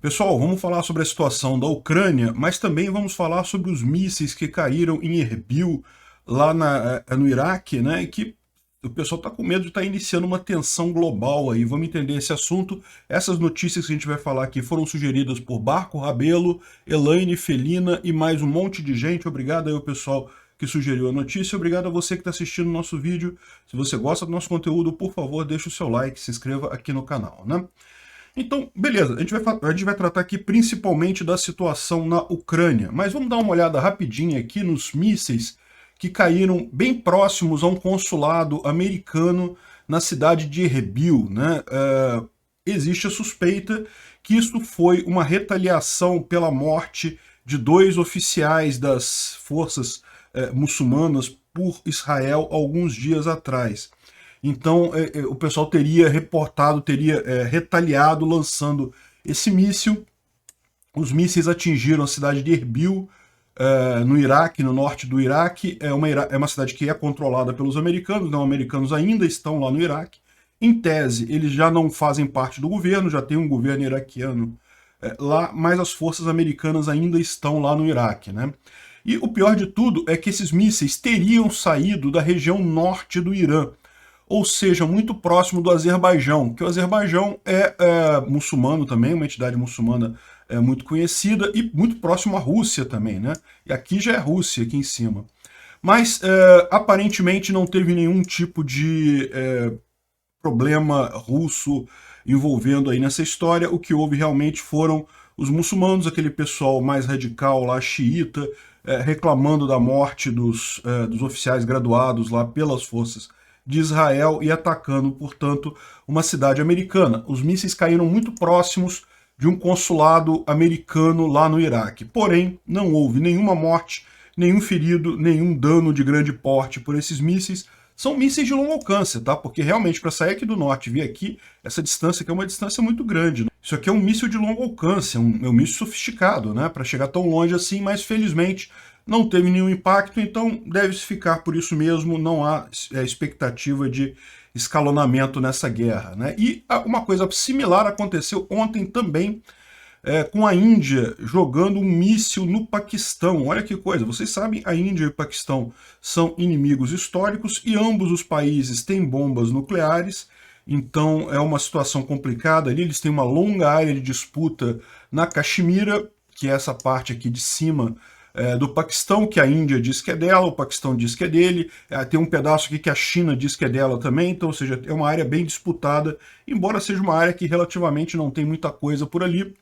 Pessoal, vamos falar sobre a situação da Ucrânia, mas também vamos falar sobre os mísseis que caíram em Erbil, lá no Iraque, né? E que o pessoal está com medo de estar iniciando uma tensão global aí. Vamos entender esse assunto. Essas notícias que a gente vai falar aqui foram sugeridas por Barco Rabelo, Elaine Felina e mais um monte de gente. Obrigado aí ao pessoal que sugeriu a notícia. Obrigado a você que está assistindo o nosso vídeo. Se você gosta do nosso conteúdo, por favor, deixe o seu like, se inscreva aqui no canal, né? Então, beleza, a gente vai tratar aqui principalmente da situação na Ucrânia, mas vamos dar uma olhada rapidinha aqui nos mísseis que caíram bem próximos a um consulado americano na cidade de Erbil, né? Existe a suspeita que isso foi uma retaliação pela morte de 2 oficiais das forças muçulmanas por Israel alguns dias atrás. Então, o pessoal teria reportado, teria retaliado lançando esse míssil. Os mísseis atingiram a cidade de Erbil, no Iraque, no norte do Iraque. É uma cidade que é controlada pelos americanos, não, os americanos ainda estão lá no Iraque. Em tese, eles já não fazem parte do governo, já tem um governo iraquiano lá, mas as forças americanas ainda estão lá no Iraque, né? E o pior de tudo é que esses mísseis teriam saído da região norte do Irã, ou seja, muito próximo do Azerbaijão, que o Azerbaijão é muçulmano também, uma entidade muçulmana muito conhecida, e muito próximo à Rússia também, né? E aqui já é Rússia, aqui em cima. Mas, aparentemente, não teve nenhum tipo de problema russo envolvendo aí nessa história. O que houve realmente foram os muçulmanos, aquele pessoal mais radical lá, xiita, reclamando da morte dos oficiais graduados lá pelas forças de Israel e atacando, portanto, uma cidade americana. Os mísseis caíram muito próximos de um consulado americano lá no Iraque. Porém, não houve nenhuma morte, nenhum ferido, nenhum dano de grande porte por esses mísseis. São mísseis de longo alcance, tá? Porque realmente, para sair aqui do norte e vir aqui, essa distância aqui é uma distância muito grande, né? Isso aqui é um míssil de longo alcance, é um míssil sofisticado, né? Para chegar tão longe assim, mas felizmente não teve nenhum impacto, então deve-se ficar por isso mesmo, não há expectativa de escalonamento nessa guerra, né? E uma coisa similar aconteceu ontem também, com a Índia jogando um míssil no Paquistão. Olha que coisa, vocês sabem, a Índia e o Paquistão são inimigos históricos e ambos os países têm bombas nucleares, então é uma situação complicada ali. Eles têm uma longa área de disputa na Caxemira, que é essa parte aqui de cima do Paquistão, que a Índia diz que é dela, o Paquistão diz que é dele, tem um pedaço aqui que a China diz que é dela também, então, ou seja, é uma área bem disputada, embora seja uma área que relativamente não tem muita coisa por ali.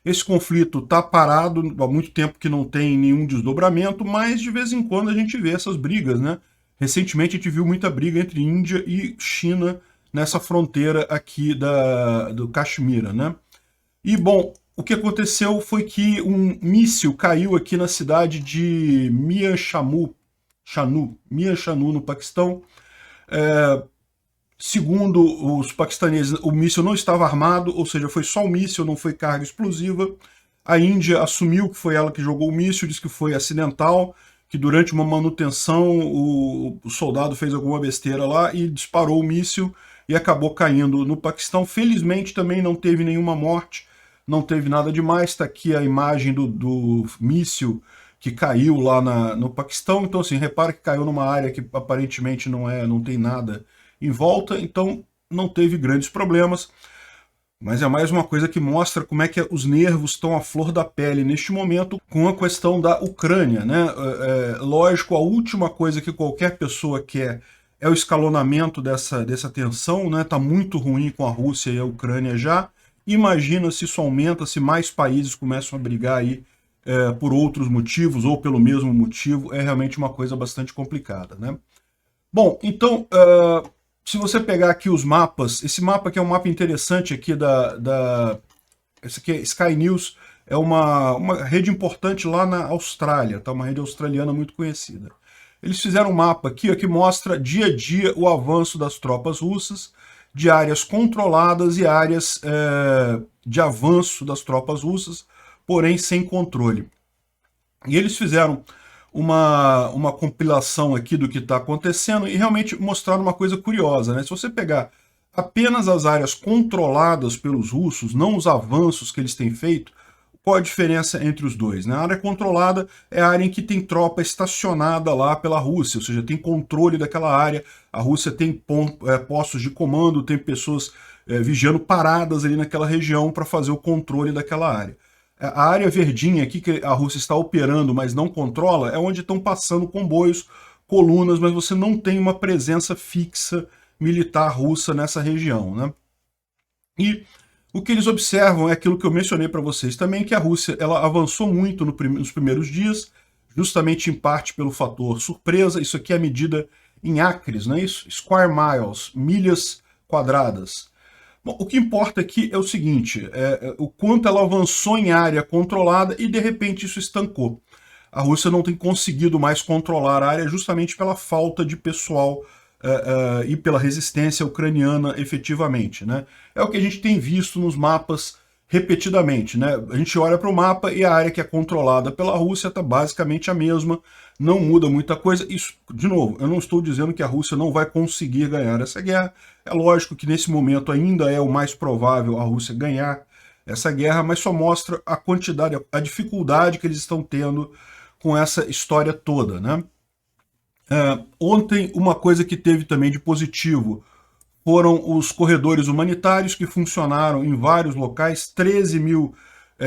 Esse conflito está parado há muito tempo, que não tem nenhum desdobramento, mas de vez em quando a gente vê essas brigas, né? Recentemente a gente viu muita briga entre Índia e China nessa fronteira aqui do Caxemira, né? E, bom, o que aconteceu foi que um míssil caiu aqui na cidade de Mianchanu, no Paquistão. Segundo os paquistaneses, o míssil não estava armado, ou seja, foi só um míssil, não foi carga explosiva. A Índia assumiu que foi ela que jogou o míssil, disse que foi acidental, que durante uma manutenção o soldado fez alguma besteira lá e disparou o míssil e acabou caindo no Paquistão. Felizmente também não teve nenhuma morte, não teve nada demais. Está aqui a imagem do míssil que caiu lá no Paquistão. Então, assim, repara que caiu numa área que aparentemente não tem nada em volta, então não teve grandes problemas. Mas é mais uma coisa que mostra como é que os nervos estão à flor da pele neste momento com a questão da Ucrânia, né? Lógico, a última coisa que qualquer pessoa quer é o escalonamento dessa tensão, né? Tá muito ruim com a Rússia e a Ucrânia já. Imagina se isso aumenta, se mais países começam a brigar aí por outros motivos ou pelo mesmo motivo. É realmente uma coisa bastante complicada, né? Bom, então, se você pegar aqui os mapas, esse mapa aqui é um mapa interessante aqui esse aqui é Sky News, é uma rede importante lá na Austrália, tá? Uma rede australiana muito conhecida. Eles fizeram um mapa aqui, ó, que mostra dia a dia o avanço das tropas russas, de áreas controladas e áreas de avanço das tropas russas, porém sem controle. E eles fizeram uma compilação aqui do que está acontecendo e realmente mostraram uma coisa curiosa, né? Se você pegar apenas as áreas controladas pelos russos, não os avanços que eles têm feito. Qual a diferença entre os dois? A área controlada é a área em que tem tropa estacionada lá pela Rússia, ou seja, tem controle daquela área, a Rússia tem postos de comando, tem pessoas vigiando paradas ali naquela região para fazer o controle daquela área. A área verdinha aqui que a Rússia está operando, mas não controla, é onde estão passando comboios, colunas, mas você não tem uma presença fixa militar russa nessa região, né? E o que eles observam é aquilo que eu mencionei para vocês também, que a Rússia ela avançou muito nos primeiros dias, justamente em parte pelo fator surpresa. Isso aqui é medida em acres, não é isso? Square miles, milhas quadradas. Bom, o que importa aqui é o seguinte, o quanto ela avançou em área controlada e de repente isso estancou. A Rússia não tem conseguido mais controlar a área justamente pela falta de pessoal e pela resistência ucraniana efetivamente, né? É o que a gente tem visto nos mapas repetidamente, né? A gente olha para o mapa e a área que é controlada pela Rússia está basicamente a mesma, não muda muita coisa. Isso, de novo, eu não estou dizendo que a Rússia não vai conseguir ganhar essa guerra. É lógico que nesse momento ainda é o mais provável a Rússia ganhar essa guerra, mas só mostra a quantidade, a dificuldade que eles estão tendo com essa história toda, né? Ontem, uma coisa que teve também de positivo foram os corredores humanitários que funcionaram em vários locais. 13 mil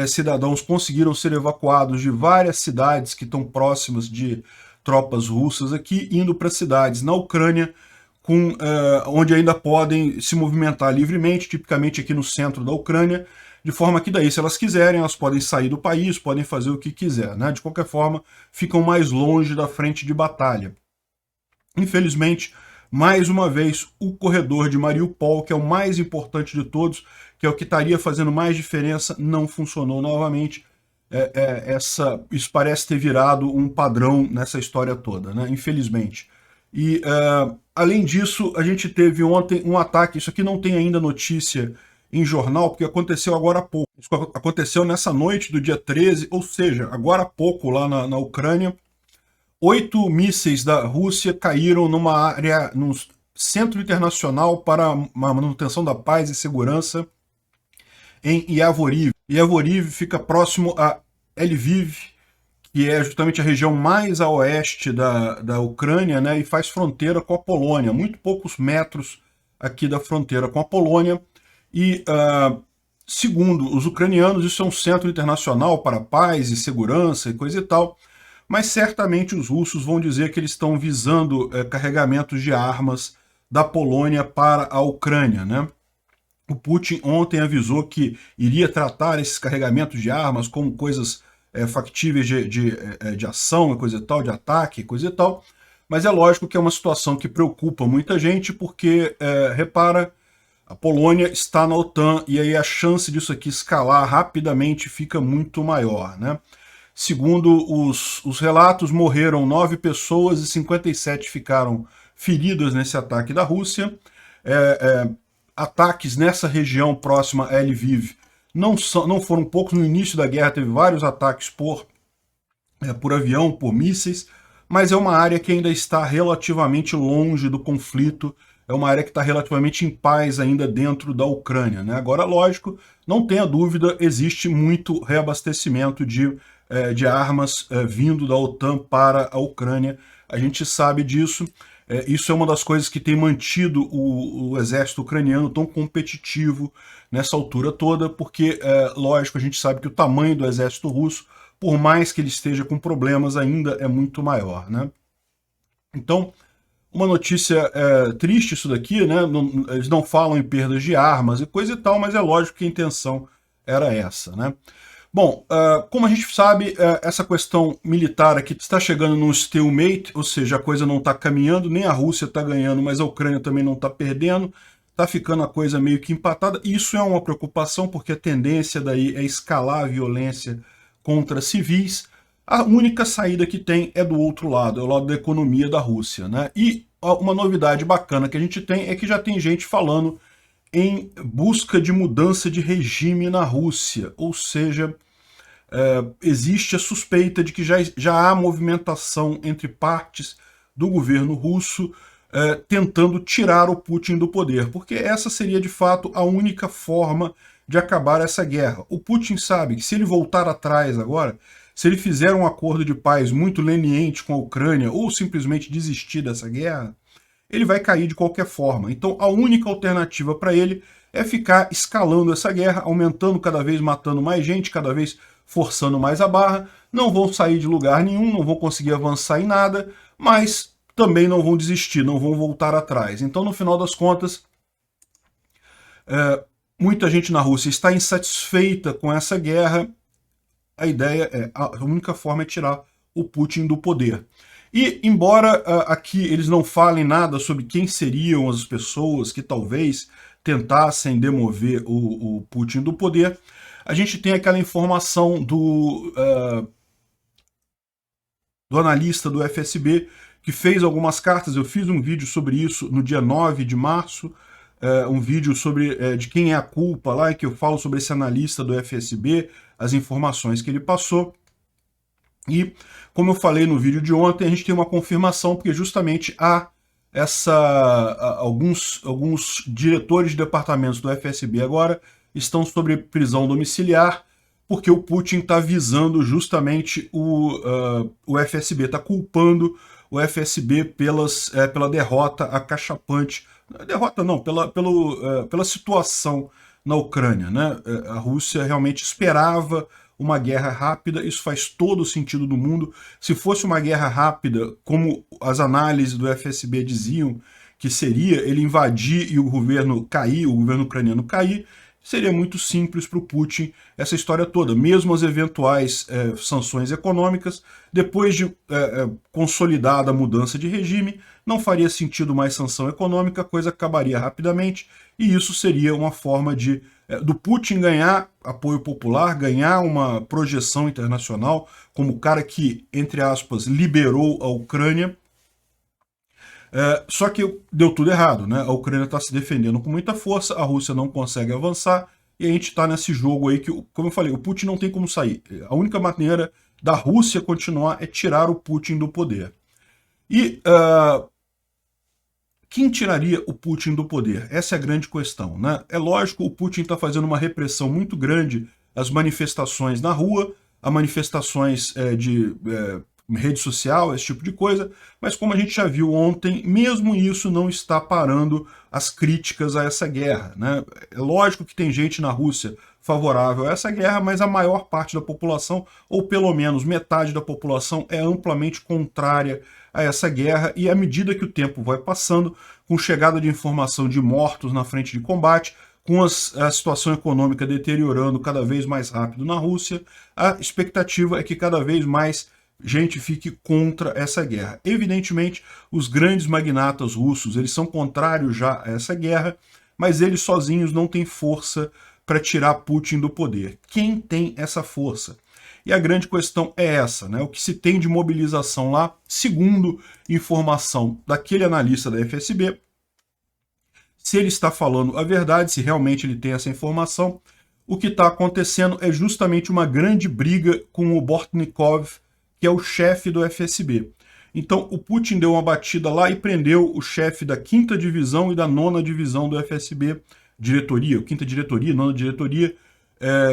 cidadãos conseguiram ser evacuados de várias cidades que estão próximas de tropas russas aqui, indo para cidades na Ucrânia, onde ainda podem se movimentar livremente, tipicamente aqui no centro da Ucrânia, de forma que daí, se elas quiserem, elas podem sair do país, podem fazer o que quiser, né? De qualquer forma, ficam mais longe da frente de batalha. Infelizmente, mais uma vez, o corredor de Mariupol, que é o mais importante de todos, que é o que estaria fazendo mais diferença, não funcionou novamente. Isso parece ter virado um padrão nessa história toda, né? Infelizmente. E, além disso, a gente teve ontem um ataque, isso aqui não tem ainda notícia em jornal, porque aconteceu agora há pouco. Isso aconteceu nessa noite do dia 13, ou seja, agora há pouco lá na Ucrânia. 8 mísseis da Rússia caíram numa área, num Centro Internacional para a Manutenção da Paz e Segurança em Yavoriv. Yavoriv fica próximo a Lviv, que é justamente a região mais a oeste da Ucrânia, né, e faz fronteira com a Polônia, muito poucos metros aqui da fronteira com a Polônia. E, segundo os ucranianos, isso é um centro internacional para paz e segurança e coisa e tal, mas certamente os russos vão dizer que eles estão visando carregamentos de armas da Polônia para a Ucrânia, né? O Putin ontem avisou que iria tratar esses carregamentos de armas como coisas factíveis de ação e coisa e tal, de ataque e coisa e tal, mas é lógico que é uma situação que preocupa muita gente, porque, repara, a Polônia está na OTAN e aí a chance disso aqui escalar rapidamente fica muito maior, né? Segundo os relatos, morreram 9 pessoas e 57 ficaram feridas nesse ataque da Rússia. Ataques nessa região próxima a Lviv não foram poucos. No início da guerra teve vários ataques por avião, por mísseis, mas é uma área que ainda está relativamente longe do conflito, é uma área que está relativamente em paz ainda dentro da Ucrânia, né? Agora, lógico, não tenha dúvida, existe muito reabastecimento de armas vindo da OTAN para a Ucrânia, a gente sabe disso. Isso é uma das coisas que tem mantido o exército ucraniano tão competitivo nessa altura toda, porque, lógico, a gente sabe que o tamanho do exército russo, por mais que ele esteja com problemas, ainda é muito maior, né? Então, uma notícia triste isso daqui, né? Eles não falam em perdas de armas e coisa e tal, mas é lógico que a intenção era essa, né? Bom, como a gente sabe, essa questão militar aqui está chegando num stalemate, ou seja, a coisa não está caminhando, nem a Rússia está ganhando, mas a Ucrânia também não está perdendo, está ficando a coisa meio que empatada. Isso é uma preocupação, porque a tendência daí é escalar a violência contra civis. A única saída que tem é do outro lado, é o lado da economia da Rússia, né? E uma novidade bacana que a gente tem é que já tem gente falando em busca de mudança de regime na Rússia, ou seja, existe a suspeita de que já há movimentação entre partes do governo russo tentando tirar o Putin do poder, porque essa seria de fato a única forma de acabar essa guerra. O Putin sabe que se ele voltar atrás agora, se ele fizer um acordo de paz muito leniente com a Ucrânia ou simplesmente desistir dessa guerra, ele vai cair de qualquer forma. Então a única alternativa para ele é ficar escalando essa guerra, aumentando cada vez, matando mais gente, cada vez forçando mais a barra. Não vão sair de lugar nenhum, não vão conseguir avançar em nada, mas também não vão desistir, não vão voltar atrás. Então, no final das contas, muita gente na Rússia está insatisfeita com essa guerra. A ideia a única forma é tirar o Putin do poder. E, embora aqui eles não falem nada sobre quem seriam as pessoas que talvez tentassem demover o Putin do poder, a gente tem aquela informação do analista do FSB, que fez algumas cartas. Eu fiz um vídeo sobre isso no dia 9 de março, um vídeo sobre de quem é a culpa lá, em que eu falo sobre esse analista do FSB, as informações que ele passou. E, como eu falei no vídeo de ontem, a gente tem uma confirmação, porque justamente há alguns diretores de departamentos do FSB agora estão sob prisão domiciliar, porque o Putin está visando justamente o FSB, está culpando o FSB pela derrota acachapante. Derrota não, pela situação na Ucrânia, né? A Rússia realmente esperava uma guerra rápida, isso faz todo o sentido do mundo. Se fosse uma guerra rápida, como as análises do FSB diziam que seria, ele invadir e o governo cair, o governo ucraniano cair, seria muito simples para o Putin essa história toda. Mesmo as eventuais sanções econômicas, depois de consolidada a mudança de regime, não faria sentido mais sanção econômica, a coisa acabaria rapidamente, e isso seria uma forma do Putin ganhar apoio popular, ganhar uma projeção internacional como o cara que, entre aspas, liberou a Ucrânia. Só que deu tudo errado, né? A Ucrânia está se defendendo com muita força, a Rússia não consegue avançar, e a gente está nesse jogo aí que, como eu falei, o Putin não tem como sair. A única maneira da Rússia continuar é tirar o Putin do poder. E quem tiraria o Putin do poder? Essa é a grande questão, né? É lógico, o Putin está fazendo uma repressão muito grande às manifestações na rua, a manifestações de rede social, esse tipo de coisa, mas como a gente já viu ontem, mesmo isso não está parando as críticas a essa guerra, né? É lógico que tem gente na Rússia favorável a essa guerra, mas a maior parte da população, ou pelo menos metade da população, é amplamente contrária a essa guerra, e à medida que o tempo vai passando, com chegada de informação de mortos na frente de combate, com a situação econômica deteriorando cada vez mais rápido na Rússia, a expectativa é que cada vez mais gente fique contra essa guerra. Evidentemente, os grandes magnatas russos, eles são contrários já a essa guerra, mas eles sozinhos não têm força para tirar Putin do poder. Quem tem essa força? E a grande questão é essa, né? O que se tem de mobilização lá, segundo informação daquele analista da FSB, se ele está falando a verdade, se realmente ele tem essa informação, o que está acontecendo é justamente uma grande briga com o Bortnikov, que é o chefe do FSB. Então o Putin deu uma batida lá e prendeu o chefe da 5ª divisão e da 9ª divisão do FSB, diretoria, 5ª diretoria, 9ª diretoria,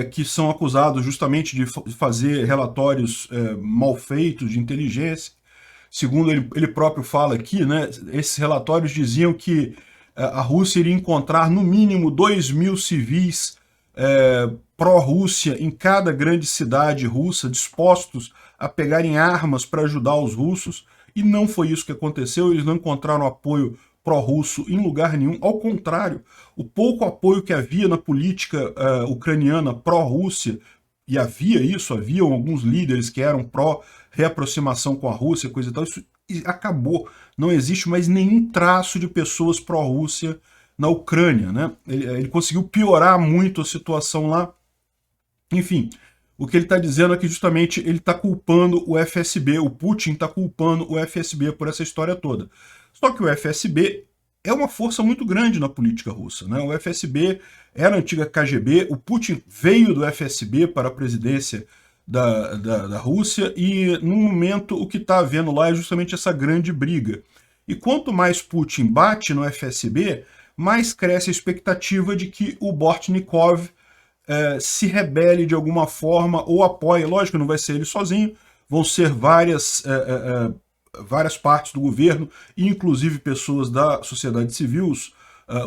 que são acusados justamente de fazer relatórios mal feitos de inteligência. Segundo ele próprio fala aqui, né, esses relatórios diziam que a Rússia iria encontrar no mínimo 2.000 civis pró-Rússia em cada grande cidade russa, dispostos a pegarem armas para ajudar os russos, e não foi isso que aconteceu. Eles não encontraram apoio pró-russo em lugar nenhum. Ao contrário, o pouco apoio que havia na política ucraniana pró-Rússia, e haviam alguns líderes que eram pró-reaproximação com a Rússia, coisa e tal, isso acabou. Não existe mais nenhum traço de pessoas pró-Rússia na Ucrânia, né? Ele conseguiu piorar muito a situação lá. Enfim, o que ele está dizendo é que justamente ele está culpando o FSB, o Putin está culpando o FSB por essa história toda. Só que o FSB é uma força muito grande na política russa, né? O FSB era a antiga KGB, o Putin veio do FSB para a presidência da Rússia, e no momento o que está havendo lá é justamente essa grande briga. E quanto mais Putin bate no FSB, mais cresce a expectativa de que o Bortnikov se rebele de alguma forma ou apoie. Lógico que não vai ser ele sozinho, vão ser várias partes do governo, inclusive pessoas da sociedade civil,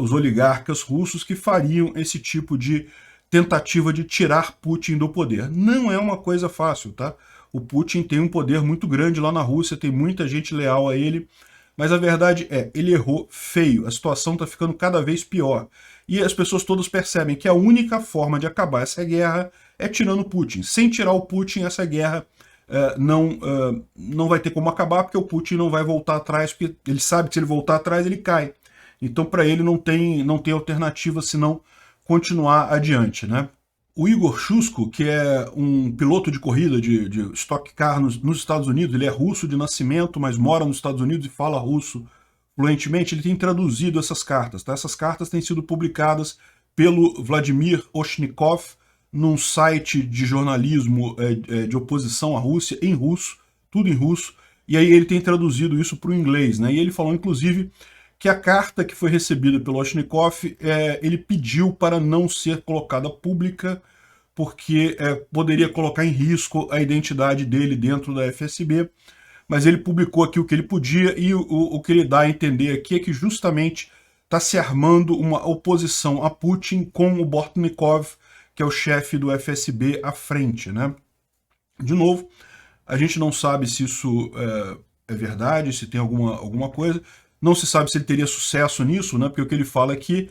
os oligarcas russos, que fariam esse tipo de tentativa de tirar Putin do poder. Não é uma coisa fácil, tá? O Putin tem um poder muito grande lá na Rússia, tem muita gente leal a ele, mas a verdade é, ele errou feio, a situação está ficando cada vez pior. E as pessoas todas percebem que a única forma de acabar essa guerra é tirando Putin. Sem tirar o Putin, essa guerra não vai ter como acabar, porque o Putin não vai voltar atrás, porque ele sabe que se ele voltar atrás, ele cai. Então, para ele, não tem alternativa senão continuar adiante, né? O Igor Shusko, que é um piloto de corrida de Stock Car nos Estados Unidos, ele é russo de nascimento, mas mora nos Estados Unidos e fala russo fluentemente, ele tem traduzido essas cartas, tá? Essas cartas têm sido publicadas pelo Vladimir Oshnikov num site de jornalismo de oposição à Rússia, em russo, tudo em russo, e aí ele tem traduzido isso para o inglês, né? E ele falou, inclusive, que a carta que foi recebida pelo Oshnikov, ele pediu para não ser colocada pública, porque poderia colocar em risco a identidade dele dentro da FSB, mas ele publicou aqui o que ele podia, e o que ele dá a entender aqui é que justamente está se armando uma oposição a Putin com o Bortnikov, que é o chefe do FSB, à frente, né? De novo, a gente não sabe se isso é verdade, se tem alguma coisa. Não se sabe se ele teria sucesso nisso, né? Porque o que ele fala é que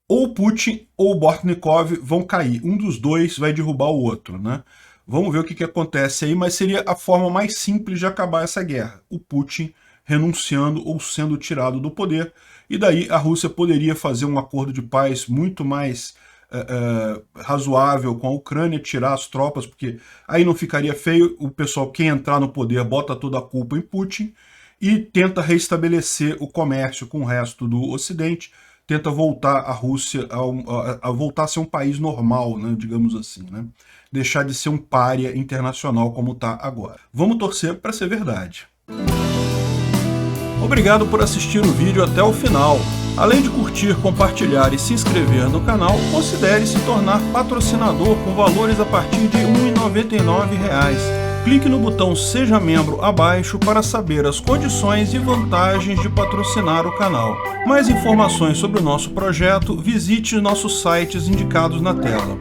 ou Putin ou o Bortnikov vão cair. Um dos dois vai derrubar o outro, né? Vamos ver o que acontece aí, mas seria a forma mais simples de acabar essa guerra. O Putin renunciando ou sendo tirado do poder. E daí a Rússia poderia fazer um acordo de paz muito mais razoável com a Ucrânia, tirar as tropas, porque aí não ficaria feio. O pessoal, quem entrar no poder, bota toda a culpa em Putin e tenta restabelecer o comércio com o resto do Ocidente, tenta voltar a Rússia a voltar a ser um país normal, né, digamos assim, né? Deixar de ser um pária internacional como está agora. Vamos torcer para ser verdade. Obrigado por assistir o vídeo até o final. Além de curtir, compartilhar e se inscrever no canal, considere se tornar patrocinador com valores a partir de R$ 1,99. Clique no botão Seja Membro abaixo para saber as condições e vantagens de patrocinar o canal. Mais informações sobre o nosso projeto, visite nossos sites indicados na tela.